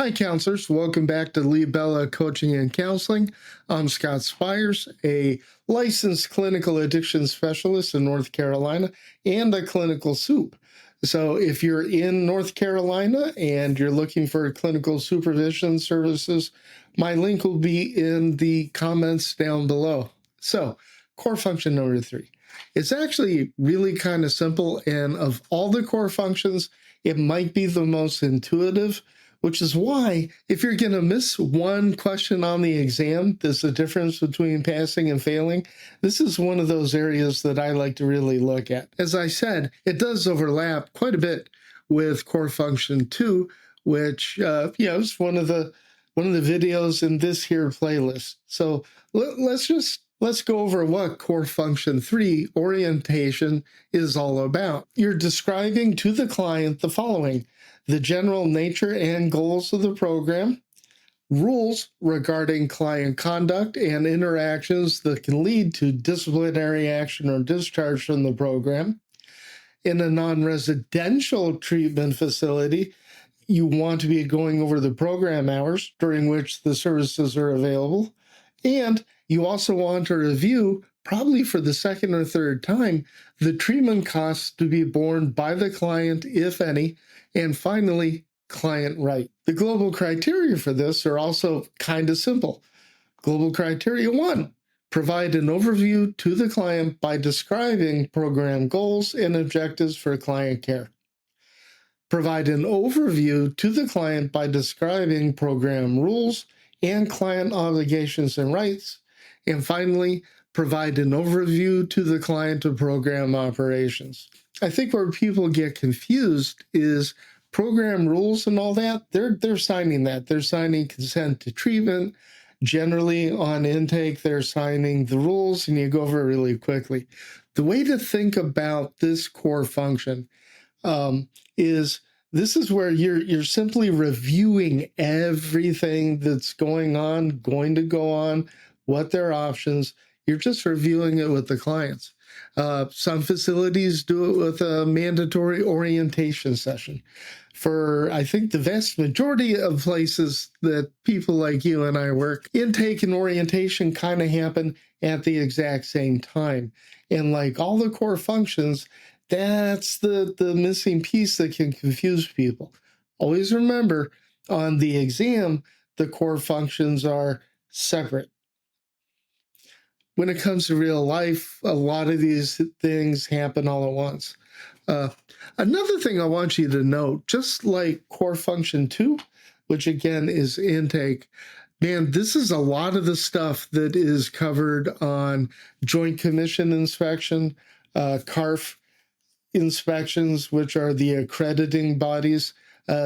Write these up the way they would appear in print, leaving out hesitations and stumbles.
Hi, counselors. Welcome back to LeeBella Coaching and Counseling. I'm Scott Spiers, a licensed clinical addiction specialist in North Carolina and a clinical soup. So if you're in North Carolina and you're looking for clinical supervision services, my link will be in the comments down below. So core function number 3. It's actually really kind of simple, and of all the core functions, it might be the most intuitive, which is why if you're going to miss one question on the exam, there's a difference between passing and failing. This is one of those areas that I like to really look at. As I said, it does overlap quite a bit with core function 2, which is one of the videos in this here playlist. So let's go over what core function 3, orientation, is all about. You're describing to the client the following: the general nature and goals of the program, rules regarding client conduct and interactions that can lead to disciplinary action or discharge from the program. In a non-residential treatment facility, you want to be going over the program hours during which the services are available. And you also want to review, probably for the second or third time, the treatment costs to be borne by the client, if any. And finally, client right. The global criteria for this are also kind of simple. Global criteria 1, provide an overview to the client by describing program goals and objectives for client care. Provide an overview to the client by describing program rules and client obligations and rights. And finally, provide an overview to the client of program operations. I think where people get confused is program rules and all that. They're signing that. They're signing consent to treatment. Generally on intake, they're signing the rules, and you go over it really quickly. The way to think about this core function is this is where you're simply reviewing everything that's going to go on, what their options. You're just reviewing it with the clients. Some facilities do it with a mandatory orientation session. For, I think, the vast majority of places that people like you and I work, intake and orientation kind of happen at the exact same time. And like all the core functions, that's the missing piece that can confuse people. Always remember, on the exam, the core functions are separate. When it comes to real life, a lot of these things happen all at once. Another thing I want you to note, just like core function 2, which again is intake, man, this is a lot of the stuff that is covered on Joint Commission inspection, CARF inspections, which are the accrediting bodies,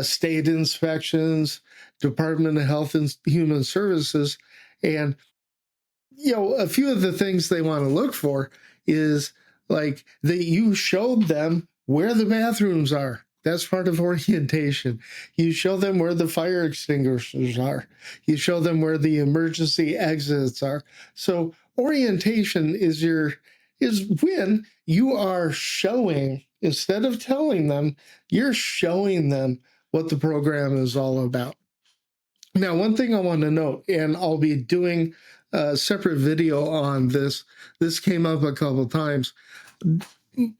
state inspections, Department of Health and Human Services. And a few of the things they want to look for is like that you showed them where the bathrooms are. That's part of orientation. You show them where the fire extinguishers are. You show them where the emergency exits are. So orientation is when you are showing, instead of telling them, you're showing them what the program is all about. Now, one thing I want to note, and I'll be doing a separate video on this. This came up a couple times.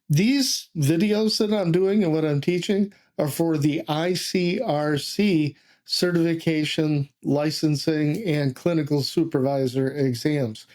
These videos that I'm doing and what I'm teaching are for the IC&RC certification, licensing, and clinical supervisor exams.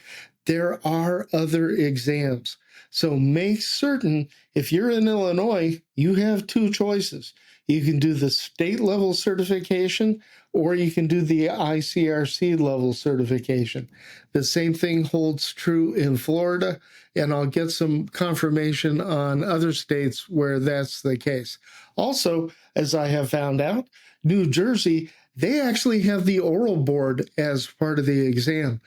There are other exams. So make certain, if you're in Illinois, you have 2 choices. You can do the state level certification, or you can do the IC&RC level certification. The same thing holds true in Florida, and I'll get some confirmation on other states where that's the case. Also, as I have found out, New Jersey, they actually have the oral board as part of the exam.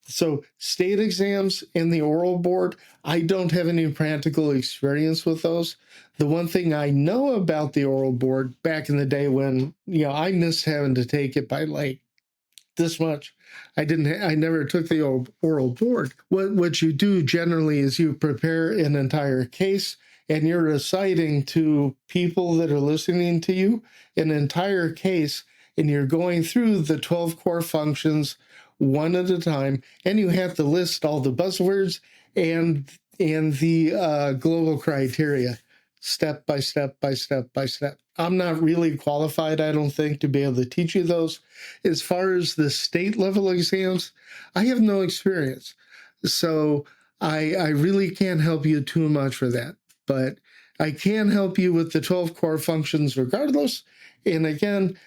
So state exams and the oral board, I don't have any practical experience with those. The one thing I know about the oral board back in the day when, I missed having to take it by like this much. I never took the oral board. What you do generally is you prepare an entire case and you're reciting to people that are listening to you an entire case and you're going through the 12 core functions one at a time, and you have to list all the buzzwords and the global criteria step by step by step by step. I'm not really qualified, I don't think, to be able to teach you those. As far as the state level exams, I have no experience. So I really can't help you too much for that. But I can help you with the 12 core functions regardless. And again,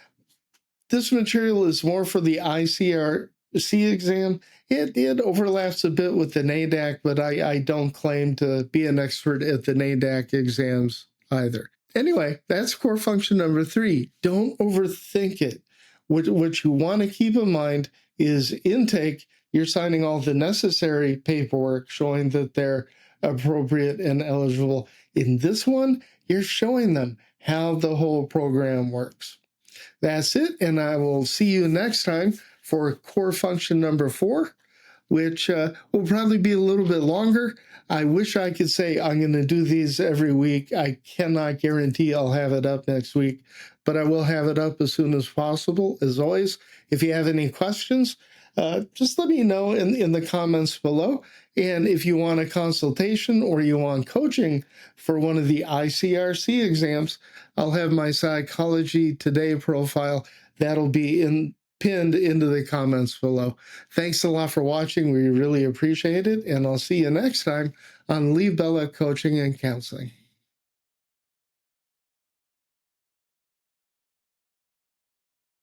this material is more for the IC&RC exam. It overlaps a bit with the NADAC, but I don't claim to be an expert at the NADAC exams either. Anyway, that's core function number 3. Don't overthink it. What you want to keep in mind is intake. You're signing all the necessary paperwork showing that they're appropriate and eligible. In this one, you're showing them how the whole program works. That's it, and I will see you next time for core function number 4, which will probably be a little bit longer. I wish I could say I'm going to do these every week. I cannot guarantee I'll have it up next week, but I will have it up as soon as possible. As always, if you have any questions, just let me know in the comments below. And if you want a consultation or you want coaching for one of the IC&RC exams, I'll have my Psychology Today profile. That'll be pinned into the comments below. Thanks a lot for watching. We really appreciate it. And I'll see you next time on LeeBella Coaching and Counseling.